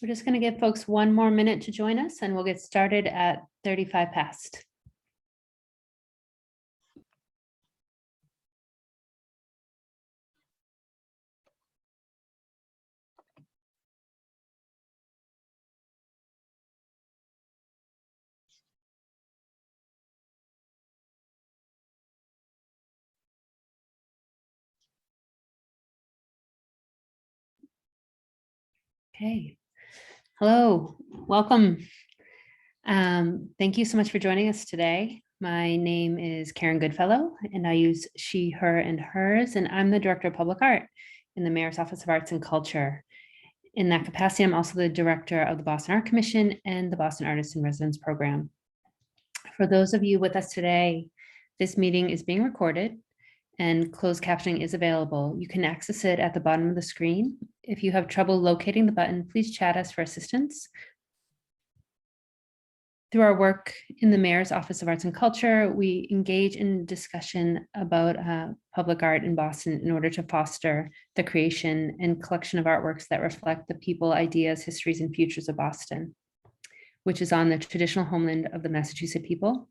We're just going to give folks one more minute to join us and we'll get started at 35 past. Okay. Hello, welcome. Thank you so much for joining us today. My name is Karen Goodfellow, and I use she, her, and hers, and I'm the Director of Public Art in the Mayor's Office of Arts and Culture. In that capacity, I'm also the Director of the Boston Art Commission and the Boston Artists in Residence Program. For those of you with us today, this meeting is being recorded and closed captioning is available. You can access it at the bottom of the screen. If you have trouble locating the button, please chat us for assistance. Through our work in the Mayor's Office of Arts and Culture, we engage in discussion about public art in Boston in order to foster the creation and collection of artworks that reflect the people, ideas, histories, and futures of Boston, which is on the traditional homeland of the Massachusetts people.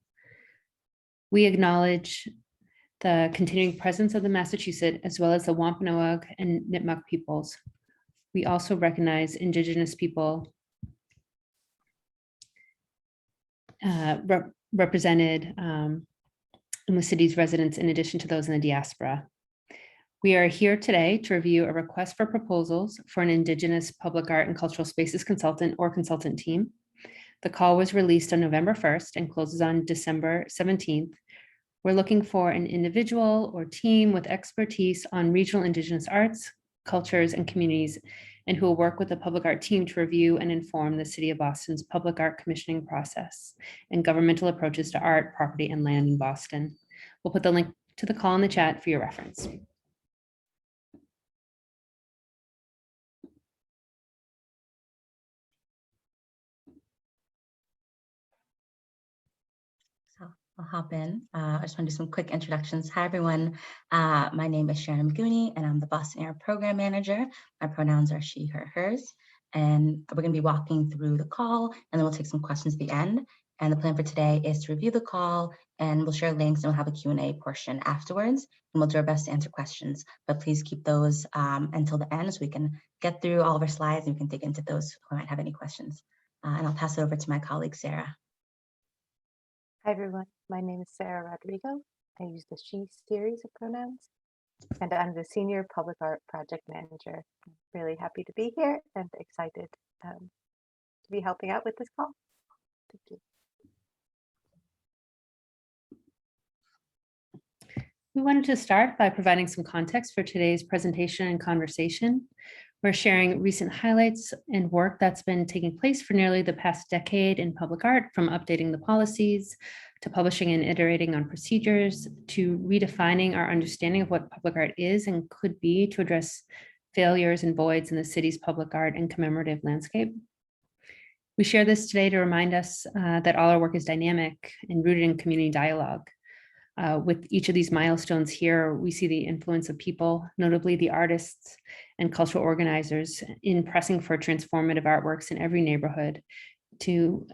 We acknowledge the continuing presence of the Massachusetts, as well as the Wampanoag and Nipmuc peoples. We also recognize Indigenous people represented in the city's residents, in addition to those in the diaspora. We are here today to review a request for proposals for an Indigenous public art and cultural spaces consultant or consultant team. The call was released on November 1st and closes on December 17th. We're looking for an individual or team with expertise on regional Indigenous arts, cultures, and communities, and who will work with the public art team to review and inform the City of Boston's public art commissioning process and governmental approaches to art, property, and land in Boston. We'll put the link to the call in the chat for your reference. I'll hop in. I just want to do some quick introductions. Hi, everyone. My name is Sharon McGooney, and I'm the Boston Area Program Manager. My pronouns are she, her, hers. And we're going to be walking through the call, and then we'll take some questions at the end. And the plan for today is to review the call, and we'll share links, and we'll have a Q&A portion afterwards. And we'll do our best to answer questions. But please keep those until the end so we can get through all of our slides, and we can dig into those who might have any questions. And I'll pass it over to my colleague, Sarah. Hi, everyone. My name is Sarah Rodrigo. I use the she series of pronouns, and I'm the Senior Public Art Project Manager. I'm really happy to be here and excited to be helping out with this call. Thank you. We wanted to start by providing some context for today's presentation and conversation. We're sharing recent highlights and work that's been taking place for nearly the past decade in public art, from updating the policies to publishing and iterating on procedures to redefining our understanding of what public art is and could be to address failures and voids in the city's public art and commemorative landscape. We share this today to remind us that all our work is dynamic and rooted in community dialogue. With each of these milestones here, we see the influence of people, notably the artists and cultural organizers, in pressing for transformative artworks in every neighborhood, to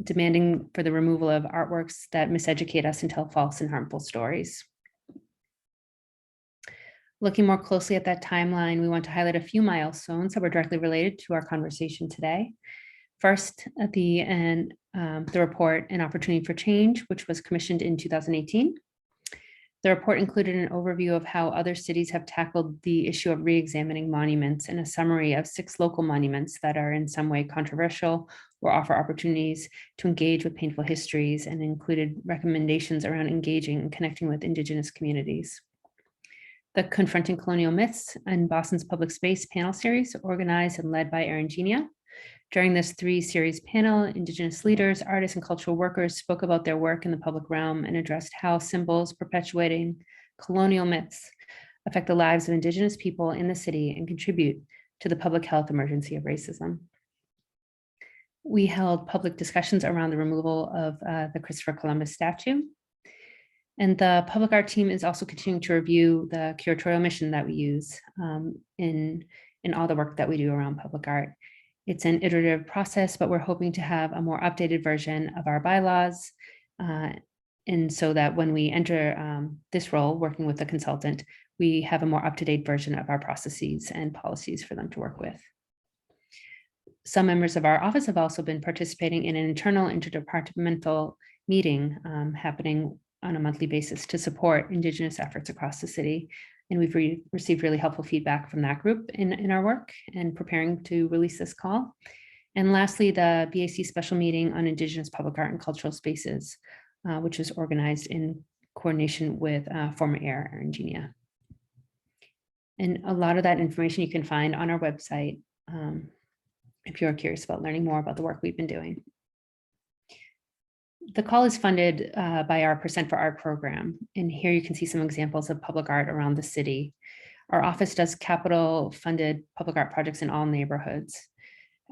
demanding for the removal of artworks that miseducate us and tell false and harmful stories. Looking more closely at that timeline, we want to highlight a few milestones that were directly related to our conversation today. First, at the end, the report, An Opportunity for Change, which was commissioned in 2018. The report included an overview of how other cities have tackled the issue of re-examining monuments and a summary of 6 local monuments that are in some way controversial or offer opportunities to engage with painful histories, and included recommendations around engaging and connecting with Indigenous communities. The Confronting Colonial Myths and Boston's Public Space panel series, organized and led by Erin Genia. During this 3-series panel, Indigenous leaders, artists, and cultural workers spoke about their work in the public realm and addressed how symbols perpetuating colonial myths affect the lives of Indigenous people in the city and contribute to the public health emergency of racism. We held public discussions around the removal of the Christopher Columbus statue. And the public art team is also continuing to review the curatorial mission that we use in all the work that we do around public art. It's an iterative process, but we're hoping to have a more updated version of our bylaws. And so that when we enter this role, working with a consultant, we have a more up-to-date version of our processes and policies for them to work with. Some members of our office have also been participating in an internal interdepartmental meeting happening on a monthly basis to support Indigenous efforts across the city. And we've received really helpful feedback from that group in our work and preparing to release this call. And lastly, the BAC special meeting on Indigenous public art and cultural spaces, which was organized in coordination with former Mayor Erin Genia. And a lot of that information you can find on our website if you're curious about learning more about the work we've been doing. The call is funded by our Percent for Art program. And here you can see some examples of public art around the city. Our office does capital funded public art projects in all neighborhoods.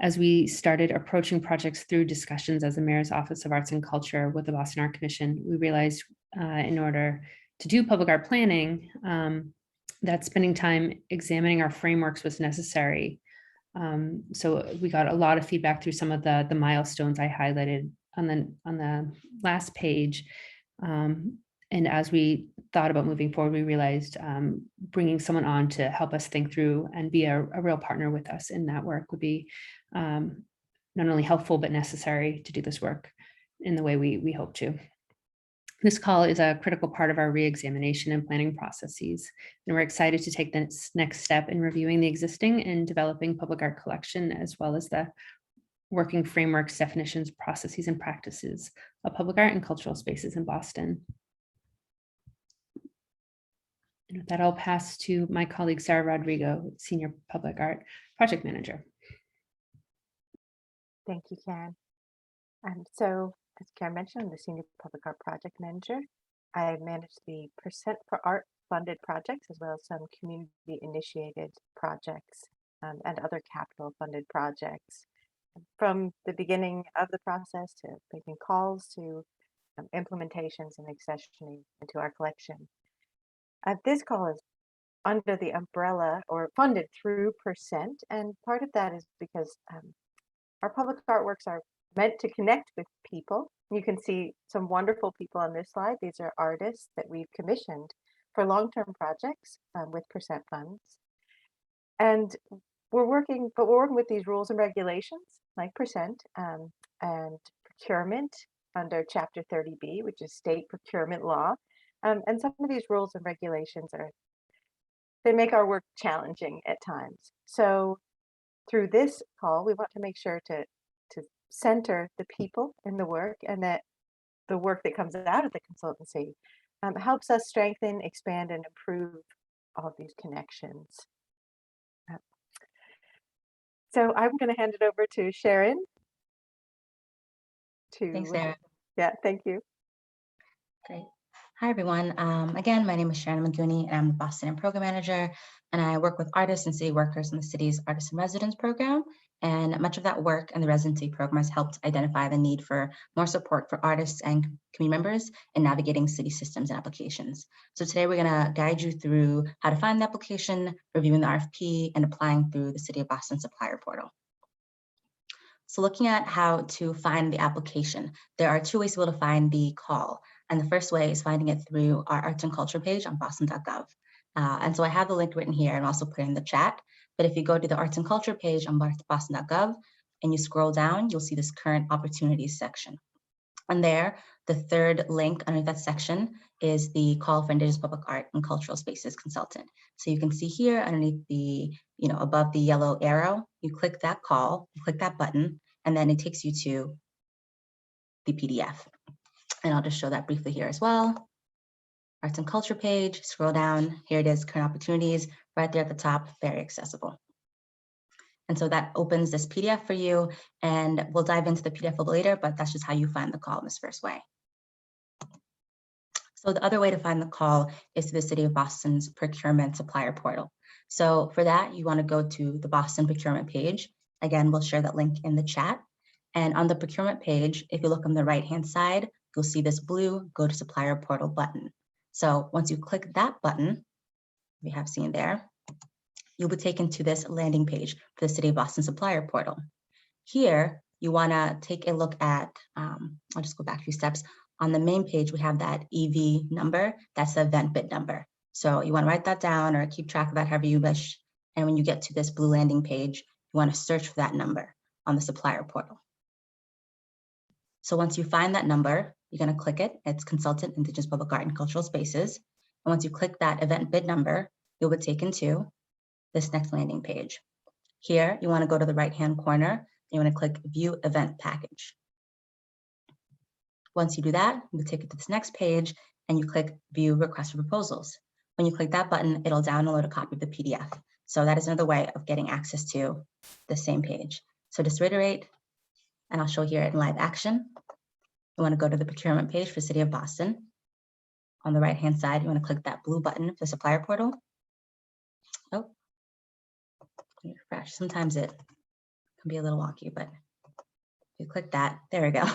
As we started approaching projects through discussions as the Mayor's Office of Arts and Culture with the Boston Art Commission, we realized in order to do public art planning, that spending time examining our frameworks was necessary. So we got a lot of feedback through some of the milestones I highlighted on the last page. And as we thought about moving forward, we realized bringing someone on to help us think through and be a real partner with us in that work would be not only helpful, but necessary to do this work in the way we hope to. This call is a critical part of our re-examination and planning processes, and we're excited to take this next step in reviewing the existing and developing public art collection, as well as the working frameworks, definitions, processes, and practices of public art and cultural spaces in Boston. And with that, I'll pass to my colleague, Sarah Rodrigo, Senior Public Art Project Manager. Thank you, Karen. So, as Karen mentioned, I'm the Senior Public Art Project Manager. I manage the Percent for Art funded projects, as well as some community-initiated projects and other capital funded projects. From the beginning of the process to making calls to implementations and accessioning into our collection. This call is under the umbrella or funded through Percent, and part of that is because our public artworks are meant to connect with people. You can see some wonderful people on this slide. These are artists that we've commissioned for long-term projects with Percent funds. And we're working with these rules and regulations like Percent and Procurement under Chapter 30B, which is state procurement law. And some of these rules and regulations they make our work challenging at times. So through this call, we want to make sure to center the people in the work, and that the work that comes out of the consultancy helps us strengthen, expand, and improve all of these connections. So I'm going to hand it over to Sharon. Thanks, Sarah. Yeah, thank you. Great. Hi, everyone. Again, my name is Sharon Maguni, and I'm the Boston Program Manager, and I work with artists and city workers in the city's Artists in Residence program. And much of that work and the residency program has helped identify the need for more support for artists and community members in navigating city systems and applications. So today we're going to guide you through how to find the application, reviewing the RFP, and applying through the City of Boston Supplier portal. So looking at how to find the application, there are two ways to be able to find the call. And the first way is finding it through our arts and culture page on boston.gov. And so I have the link written here and also put it in the chat. But if you go to the arts and culture page on boston.gov and you scroll down, you'll see this current opportunities section. And there, the third link underneath that section is the call for Indigenous public art and cultural spaces consultant. So you can see here underneath the, above the yellow arrow, you click that call, you click that button, and then it takes you to the PDF. And I'll just show that briefly here as well. Arts and culture page, scroll down, here it is, current opportunities, right there at the top, very accessible. And so that opens this PDF for you, and we'll dive into the PDF a little later, but that's just how you find the call in this first way. So the other way to find the call is through the City of Boston's Procurement Supplier portal. So for that, you want to go to the Boston Procurement page. Again, we'll share that link in the chat. And on the Procurement page, if you look on the right-hand side, you'll see this blue Go to Supplier portal button. So once you click that button, we have seen there, you'll be taken to this landing page for the City of Boston Supplier portal. Here, you want to take a look at, I'll just go back a few steps. On the main page, we have that EV number. That's the event bid number. So you want to write that down or keep track of that however you wish. And when you get to this blue landing page, you want to search for that number on the supplier portal. So once you find that number, you're going to click it. It's Consultant, Indigenous Public Art and Cultural Spaces. And once you click that event bid number, you'll be taken to this next landing page. Here, you want to go to the right-hand corner. You want to click View Event Package. Once you do that, you'll take it to this next page and you click View Request for Proposals. When you click that button, it'll download a copy of the PDF. So that is another way of getting access to the same page. So just reiterate, and I'll show here in live action. You want to go to the procurement page for City of Boston. On the right-hand side, you want to click that blue button for the supplier portal. Oh, refresh. Sometimes it can be a little wonky, but if you click that, there we go.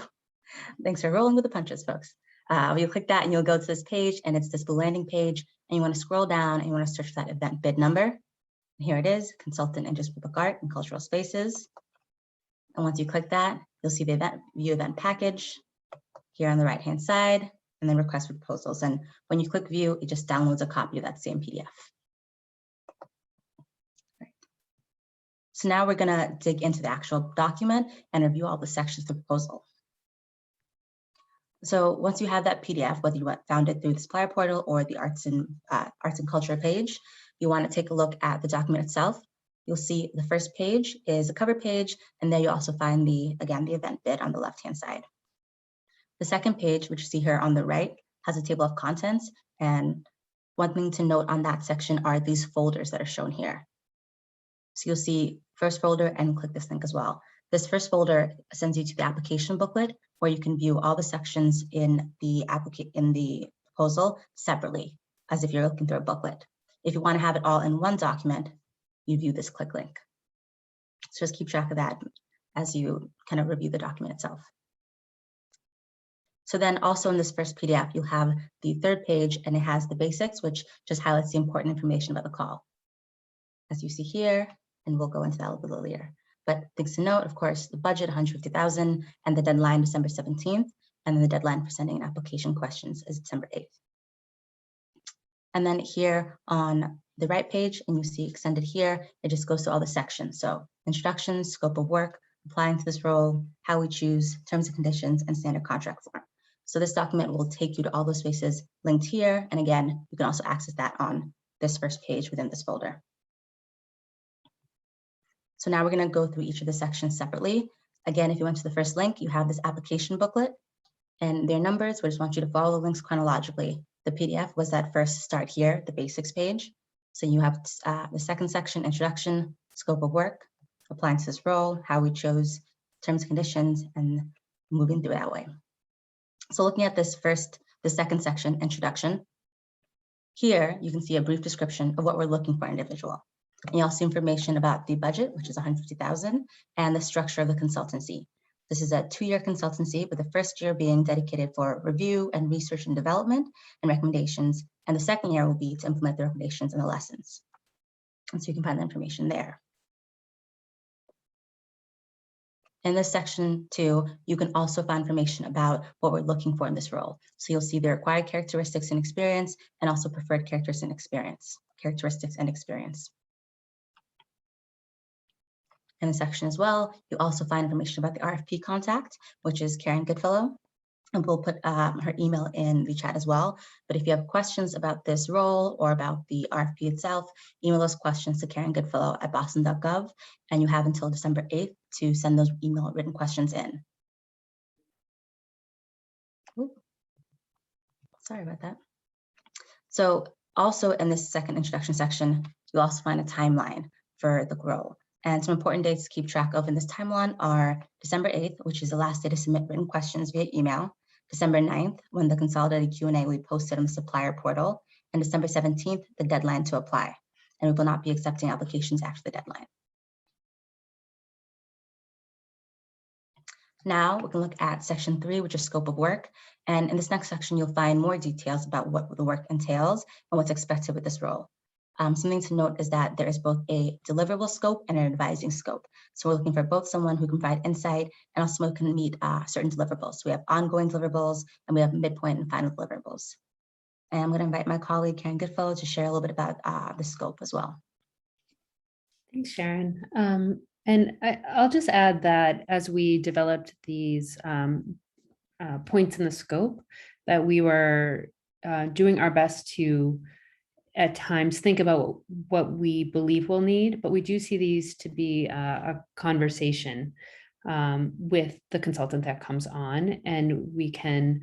Thanks for rolling with the punches, folks. You click that and you'll go to this page, and it's this blue landing page, and you want to scroll down and you want to search for that event bid number. And here it is, Consultant, Indigenous Public Art and Cultural Spaces. And once you click that, you'll see the View Event Package here on the right-hand side, and then Request for Proposals. And when you click View, it just downloads a copy of that same PDF. Right. So now we're going to dig into the actual document and review all the sections of the proposal. So once you have that PDF, whether you found it through the supplier portal or the arts and culture page, you want to take a look at the document itself. You'll see the first page is a cover page, and there you also find the event bid on the left-hand side. The second page, which you see here on the right, has a table of contents. And one thing to note on that section are these folders that are shown here. So you'll see first folder and click this link as well. This first folder sends you to the application booklet, where you can view all the sections in the proposal separately, as if you're looking through a booklet. If you want to have it all in one document, you view this click link. So just keep track of that as you kind of review the document itself. So then also in this first PDF, you'll have the third page, and it has the basics, which just highlights the important information about the call. As you see here, and we'll go into that a little bit later. But things to note, of course, the budget, $150,000, and the deadline December 17th, and then the deadline for sending in application questions is December 8th. And then here on the right page, and you see extended here, it just goes to all the sections. So introduction, scope of work, applying to this role, how we choose, terms and conditions, and standard contract form. So this document will take you to all those spaces linked here. And again, you can also access that on this first page within this folder. So now we're going to go through each of the sections separately. Again, if you went to the first link, you have this application booklet and their numbers. We just want you to follow the links chronologically. The PDF was that first start here, the basics page. So you have the second section, introduction, scope of work, applying to this role, how we chose, terms and conditions, and moving through that way. So looking at the second section, introduction, here you can see a brief description of what we're looking for in an individual. And you also see information about the budget, which is $150,000, and the structure of the consultancy. This is a 2-year consultancy, with the first year being dedicated for review and research and development and recommendations, and the second year will be to implement the recommendations and the lessons. And so you can find the information there. In this section too, you can also find information about what we're looking for in this role. So you'll see the required characteristics and experience, and also preferred characteristics and experience. In the section as well, you also find information about the RFP contact, which is Karen Goodfellow, and we'll put her email in the chat as well. But if you have questions about this role or about the RFP itself, email those questions to Karen Goodfellow at boston.gov, and you have until December 8th to send those email written questions in. Ooh. Sorry about that. So also in this second introduction section, you'll also find a timeline for the role. And some important dates to keep track of in this timeline are December 8th, which is the last day to submit written questions via email, December 9th, when the consolidated Q&A will be posted on the supplier portal, and December 17th, the deadline to apply. And we will not be accepting applications after the deadline. Now we can look at section 3, which is scope of work. And in this next section, you'll find more details about what the work entails and what's expected with this role. Something to note is that there is both a deliverable scope and an advising scope. So we're looking for both someone who can provide insight and also someone who can meet certain deliverables. So we have ongoing deliverables and we have midpoint and final deliverables. And I'm going to invite my colleague, Karen Goodfellow, to share a little bit about the scope as well. Thanks, Sharon. And I'll just add that as we developed these points in the scope, that we were doing our best to, at times, think about what we believe we'll need, but we do see these to be a conversation with the consultant that comes on, and we can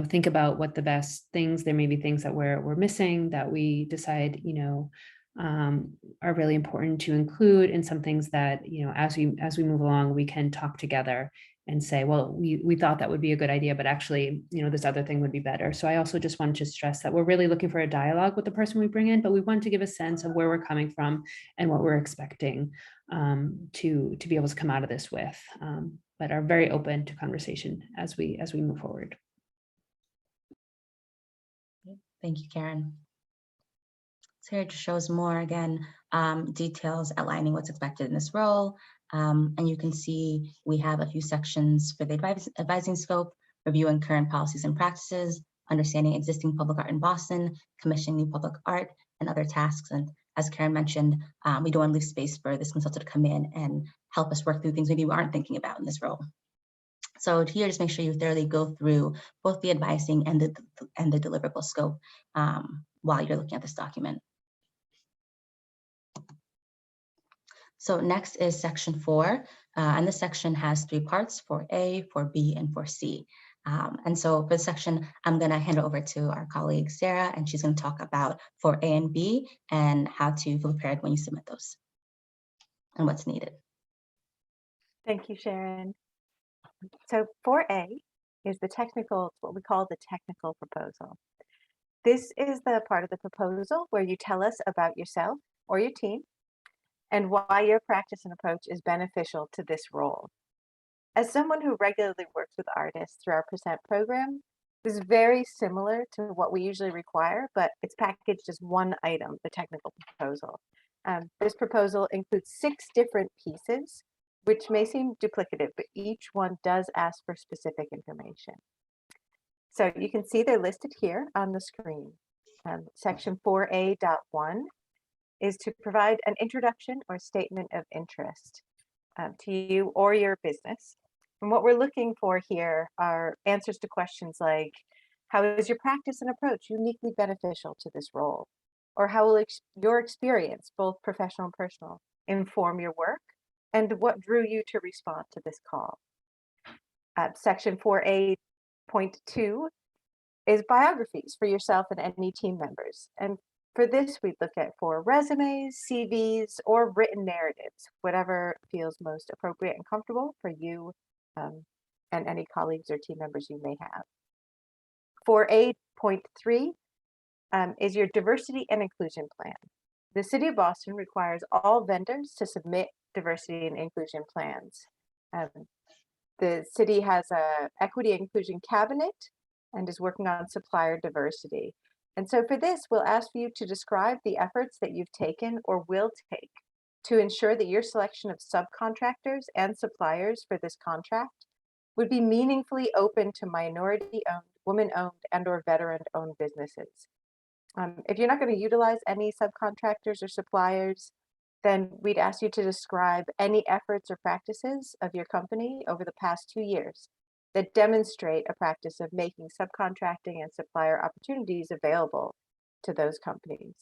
think about what the best things, there may be things that we're missing that we decide, are really important to include, and some things that, as we move along, we can talk together and say, well, we thought that would be a good idea, but actually, this other thing would be better. So I also just wanted to stress that we're really looking for a dialogue with the person we bring in, but we want to give a sense of where we're coming from and what we're expecting to be able to come out of this with, but are very open to conversation as we move forward. Thank you, Karen. So here it just shows more, again, details outlining what's expected in this role. And you can see we have a few sections for the advising scope, reviewing current policies and practices, understanding existing public art in Boston, commissioning new public art, and other tasks. And as Karen mentioned, we don't want to leave space for this consultant to come in and help us work through things maybe we aren't thinking about in this role. So here, just make sure you thoroughly go through both the advising and the deliverable scope while you're looking at this document. So next is section 4, and this section has 3 parts: 4A, 4B, and 4C. And so for this section, I'm going to hand it over to our colleague Sarah, and she's going to talk about 4A and B and how to feel prepared when you submit those and what's needed. Thank you, Sharon. So 4A is what we call the technical proposal. This is the part of the proposal where you tell us about yourself or your team and why your practice and approach is beneficial to this role. As someone who regularly works with artists through our Present program, this is very similar to what we usually require, but it's packaged as one item, the technical proposal. This proposal includes 6 different pieces, which may seem duplicative, but each one does ask for specific information. So you can see they're listed here on the screen. Section 4A.1 is to provide an introduction or statement of interest to you or your business. And what we're looking for here are answers to questions like, how is your practice and approach uniquely beneficial to this role? Or how will your experience, both professional and personal, inform your work? And what drew you to respond to this call? Section 4A.2 is biographies for yourself and any team members. And for this, we look at for resumes, CVs, or written narratives, whatever feels most appropriate and comfortable for you and any colleagues or team members you may have. 4A.3 is your diversity and inclusion plan. The City of Boston requires all vendors to submit diversity and inclusion plans. The city has a equity and inclusion cabinet and is working on supplier diversity. And so for this, we'll ask for you to describe the efforts that you've taken or will take to ensure that your selection of subcontractors and suppliers for this contract would be meaningfully open to minority-owned, women-owned, and/or veteran-owned businesses. If you're not going to utilize any subcontractors or suppliers, then we'd ask you to describe any efforts or practices of your company over the past 2 years that demonstrate a practice of making subcontracting and supplier opportunities available to those companies.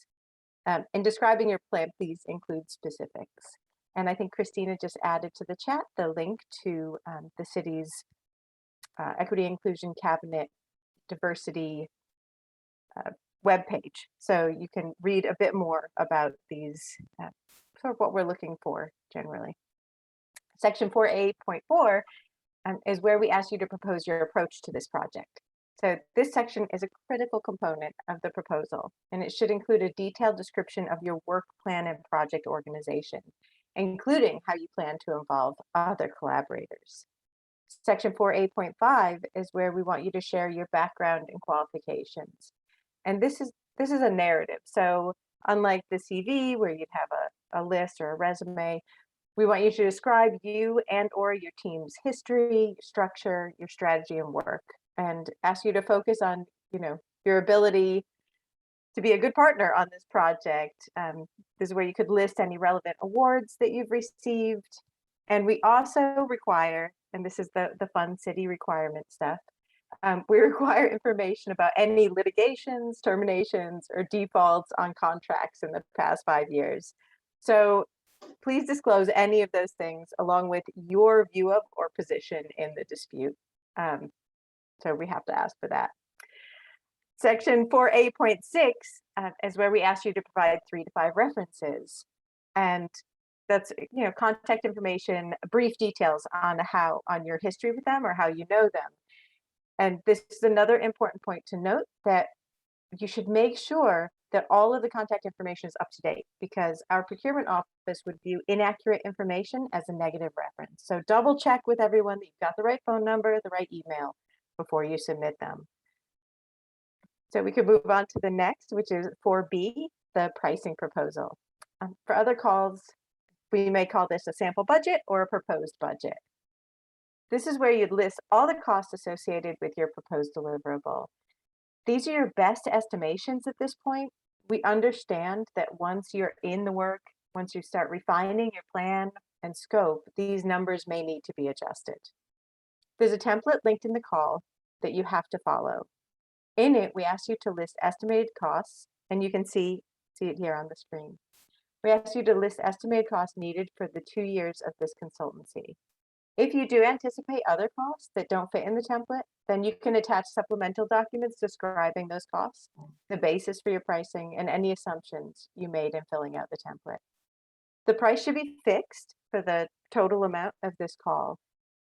In describing your plan, please include specifics. And I think Christina just added to the chat the link to the city's Equity Inclusion Cabinet Diversity webpage. So you can read a bit more about these, sort of what we're looking for generally. Section 4A.4 is where we ask you to propose your approach to this project. So this section is a critical component of the proposal, and it should include a detailed description of your work plan and project organization, including how you plan to involve other collaborators. Section 4A.5 is where we want you to share your background and qualifications. And this is a narrative. So Unlike the CV where you'd have a list or a resume, we want you to describe you and or your team's history, structure, your strategy and work, and ask you to focus on, your ability to be a good partner on this project. This is where you could list any relevant awards that you've received. And we also require, and this is the fun city requirement stuff, we require information about any litigations, terminations, or defaults on contracts in the past 5 years. So please disclose any of those things along with your view of or position in the dispute. So we have to ask for that. Section 4A.6 is where we ask you to provide 3 to 5 references. And that's, contact information, brief details on your history with them or how you know them. And this is another important point to note, that you should make sure that all of the contact information is up to date, because our procurement office would view inaccurate information as a negative reference. So double check with everyone that you've got the right phone number, the right email before you submit them. So we could move on to the next, which is 4B, the pricing proposal. For other calls, we may call this a sample budget or a proposed budget. This is where you'd list all the costs associated with your proposed deliverable. These are your best estimations at this point. We understand that once you're in the work, once you start refining your plan and scope, these numbers may need to be adjusted. There's a template linked in the call that you have to follow. In it, we ask you to list estimated costs, and you can see it here on the screen. We ask you to list estimated costs needed for the 2 years of this consultancy. If you do anticipate other costs that don't fit in the template, then you can attach supplemental documents describing those costs, the basis for your pricing, and any assumptions you made in filling out the template. The price should be fixed for the total amount of this call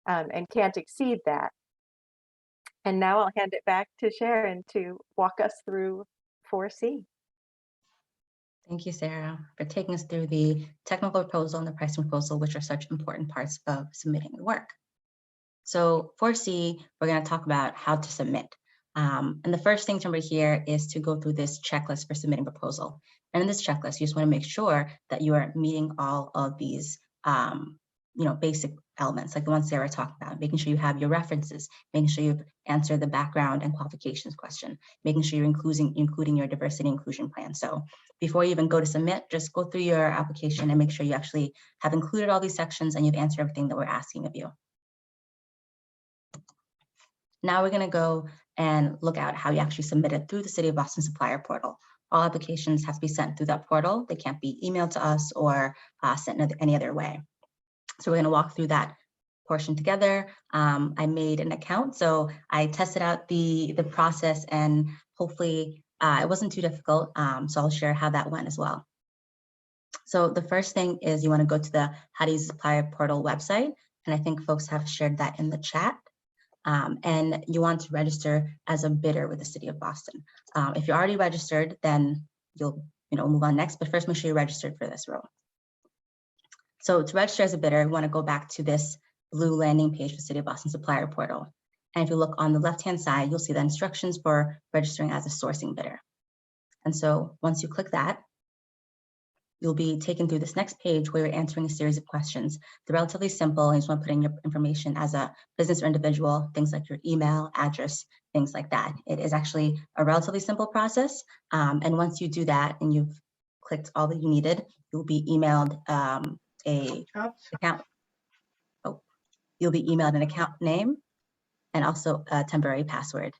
and can't exceed that. And now I'll hand it back to Sharon to walk us through 4C. Thank you, Sarah, for taking us through the technical proposal and the pricing proposal, which are such important parts of submitting the work. So 4C, we're going to talk about how to submit. And the first thing to remember here is to go through this checklist for submitting proposal. And in this checklist, you just want to make sure that you are meeting all of these basic elements, like the ones Sarah talked about, making sure you have your references, making sure you've answered the background and qualifications question, making sure you're including your diversity inclusion plan. So before you even go to submit, just go through your application and make sure you actually have included all these sections and you've answered everything that we're asking of you. Now we're going to go and look at how you actually submit it through the City of Boston Supplier portal. All applications have to be sent through that portal. They can't be emailed to us or sent any other way. So we're going to walk through that portion together. I made an account, so I tested out the process, and hopefully it wasn't too difficult. So I'll share how that went as well. So the first thing is you want to go to the How to Use Supplier portal website, and I think folks have shared that in the chat. And you want to register as a bidder with the City of Boston. If you're already registered, then you'll move on next. But first, make sure you're registered for this role. So to register as a bidder, we want to go back to this blue landing page for City of Boston Supplier portal. And if you look on the left-hand side, you'll see the instructions for registering as a sourcing bidder. And so once you click that, you'll be taken through this next page where you're answering a series of questions. They're relatively simple, and you just want to put in your information as a business or individual, things like your email, address, things like that. It is actually a relatively simple process. And once you do that and you've clicked all that you needed, you'll be emailed you'll be emailed an account name and also a temporary password.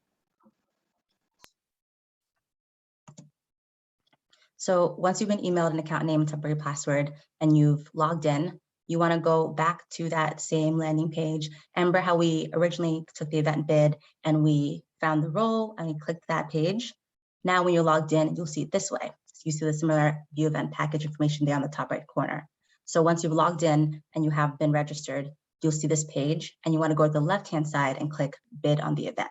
So once you've been emailed an account name and temporary password and you've logged in, you want to go back to that same landing page. And remember how we originally took the event bid and we found the role and we clicked that page. Now when you're logged in, you'll see it this way. So you see the similar view event package information there on the top right corner. So once you've logged in and you have been registered, you'll see this page and you want to go to the left-hand side and click bid on the event.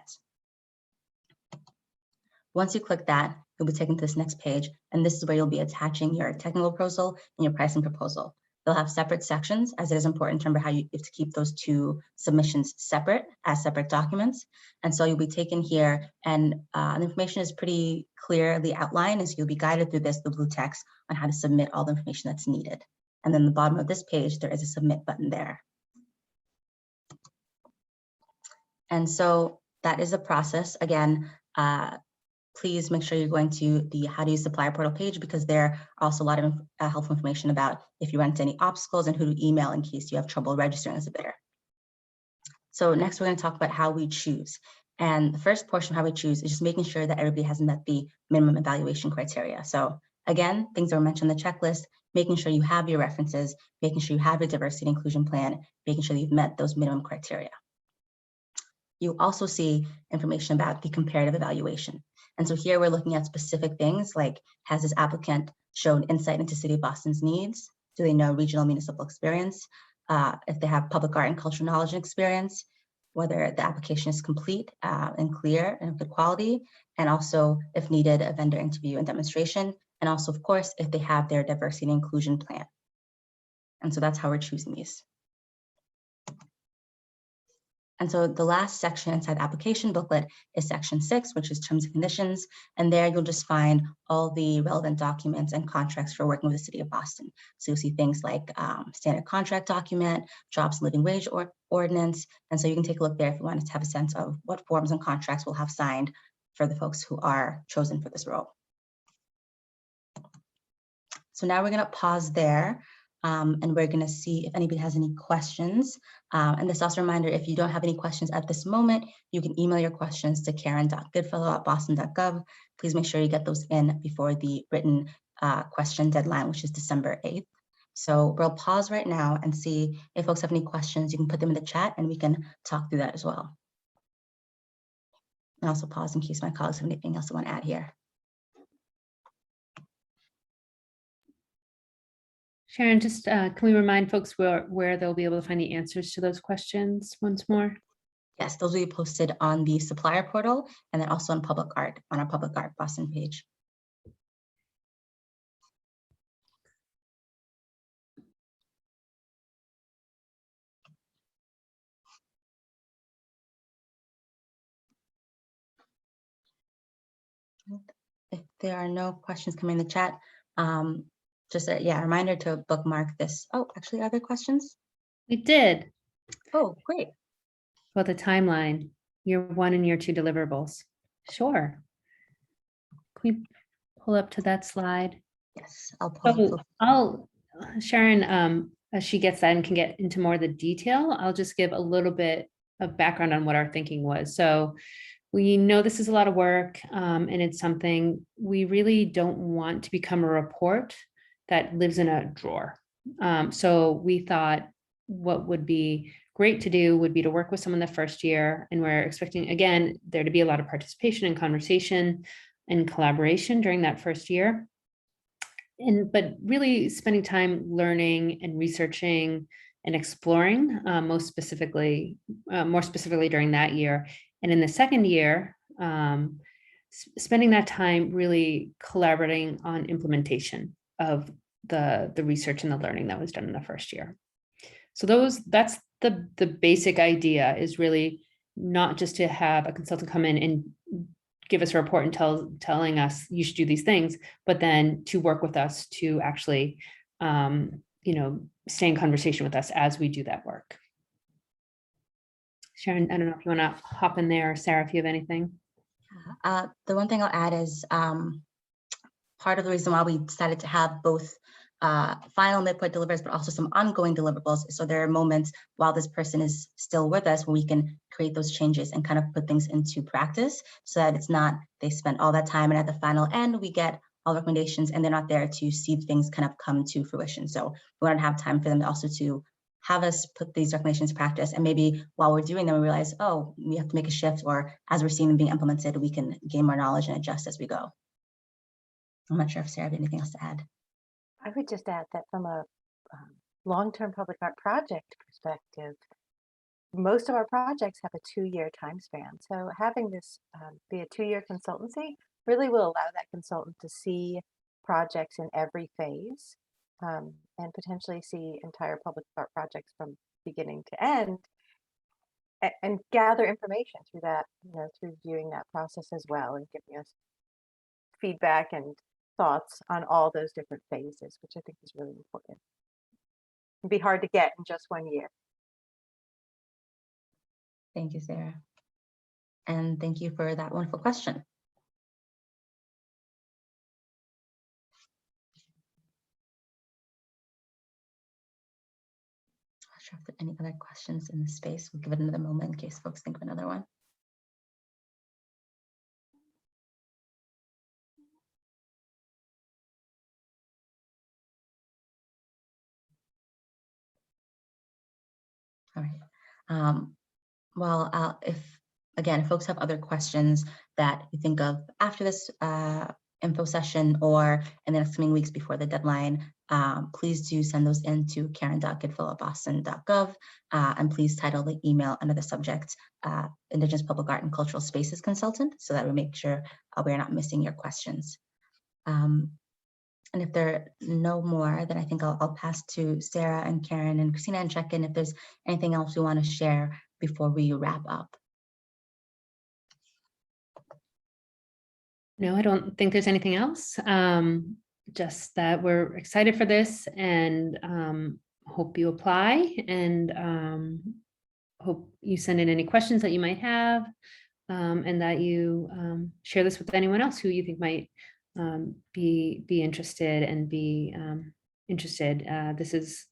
Once you click that, you'll be taken to this next page, and this is where you'll be attaching your technical proposal and your pricing proposal. They'll have separate sections, as it is important to remember how you have to keep those two submissions separate as separate documents. And so you'll be taken here, and the information is pretty clearly outlined, as you'll be guided through this, the blue text, on how to submit all the information that's needed. And then the bottom of this page, there is a submit button there. And so that is the process. Again, please make sure you're going to the How to Use Supplier portal page, because there are also a lot of helpful information about if you run into any obstacles and who to email in case you have trouble registering as a bidder. So next, we're going to talk about how we choose. And the first portion of how we choose is just making sure that everybody has met the minimum evaluation criteria. So again, things that were mentioned in the checklist, making sure you have your references, making sure you have your diversity and inclusion plan, making sure that you've met those minimum criteria. You also see information about the comparative evaluation. And so here we're looking at specific things like, has this applicant shown insight into City of Boston's needs? Do they know regional municipal experience? If they have public art and cultural knowledge and experience, whether the application is complete and clear and of good quality, and also, if needed, a vendor interview and demonstration, and also, of course, if they have their diversity and inclusion plan. And so that's how we're choosing these. And so the last section inside the application booklet is section 6, which is terms and conditions. And there you'll just find all the relevant documents and contracts for working with the City of Boston. So you'll see things like standard contract document, jobs and living wage ordinance. And so you can take a look there if you wanted to have a sense of what forms and contracts we'll have signed for the folks who are chosen for this role. So now we're going to pause there. And we're going to see if anybody has any questions. And this also a reminder, if you don't have any questions at this moment, you can email your questions to karen.goodfellow@boston.gov. Please make sure you get those in before the written question deadline, which is December 8th. So we'll pause right now and see if folks have any questions. You can put them in the chat and we can talk through that as well. And also pause in case my colleagues have anything else they want to add here. Sharon, just can we remind folks where they'll be able to find the answers to those questions once more? Yes, those will be posted on the supplier portal and then also on public art, on our public art Boston page. If there are no questions coming in the chat, just a reminder to bookmark this. Oh, actually, are there questions? We did. Oh, great. For the timeline, year 1 and year 2 deliverables. Sure. Can we pull up to that slide? Yes, I'll pull. So Sharon, as she gets that and can get into more of the detail, I'll just give a little bit of background on what our thinking was. So we know this is a lot of work, and it's something we really don't want to become a report that lives in a drawer. So we thought what would be great to do would be to work with someone the first year, and we're expecting, again, there to be a lot of participation and conversation and collaboration during that first year. But really spending time learning and researching and exploring, more specifically during that year. And in the second year, spending that time really collaborating on implementation of the research and the learning that was done in the first year. So that's the basic idea, is really not just to have a consultant come in and give us a report and telling us you should do these things, but then to work with us to actually, stay in conversation with us as we do that work. Sharon, I don't know if you want to hop in there, or Sarah, if you have anything. The one thing I'll add is part of the reason why we decided to have both final midpoint deliverables, but also some ongoing deliverables. So there are moments while this person is still with us where we can create those changes and kind of put things into practice, so that it's not they spend all that time and at the final end we get all recommendations and they're not there to see things kind of come to fruition. So we want to have time for them also to have us put these recommendations in practice, and maybe while we're doing them we realize, oh, we have to make a shift, or as we're seeing them being implemented we can gain more knowledge and adjust as we go. I'm not sure if Sarah had anything else to add. I would just add that from a long-term public art project perspective, most of our projects have a 2-year time span. So having this be a 2-year consultancy really will allow that consultant to see projects in every phase and potentially see entire public art projects from beginning to end, and gather information through that, through viewing that process as well, and giving us feedback and thoughts on all those different phases, which I think is really important. It'd be hard to get in just 1 year. Thank you, Sarah. And thank you for that wonderful question. Not sure if there are any other questions in the space. We'll give it another moment in case folks think of another one. All right. Well, if folks have other questions that you think of after this info session or in the next coming weeks before the deadline, please do send those in to karen.goodfellow@boston.gov, and please title the email under the subject Indigenous Public Art and Cultural Spaces Consultant, so that we make sure we are not missing your questions. And if there are no more, then I think I'll pass to Sarah and Karen and Christina and check in if there's anything else we want to share before we wrap up. No, I don't think there's anything else. Just that we're excited for this and hope you apply, and hope you send in any questions that you might have, and that you share this with anyone else who you think might be interested and be interested. This is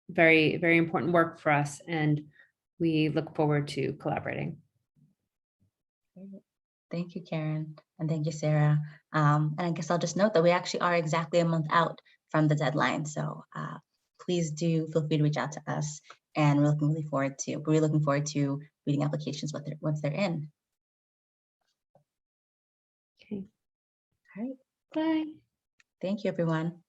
very, very important work for us, and we look forward to collaborating. Thank you, Karen, and thank you, Sarah. And I guess I'll just note that we actually are exactly a month out from the deadline, so please do feel free to reach out to us, and we're looking forward to reading applications once they're in. Okay. All right. Bye. Thank you, everyone.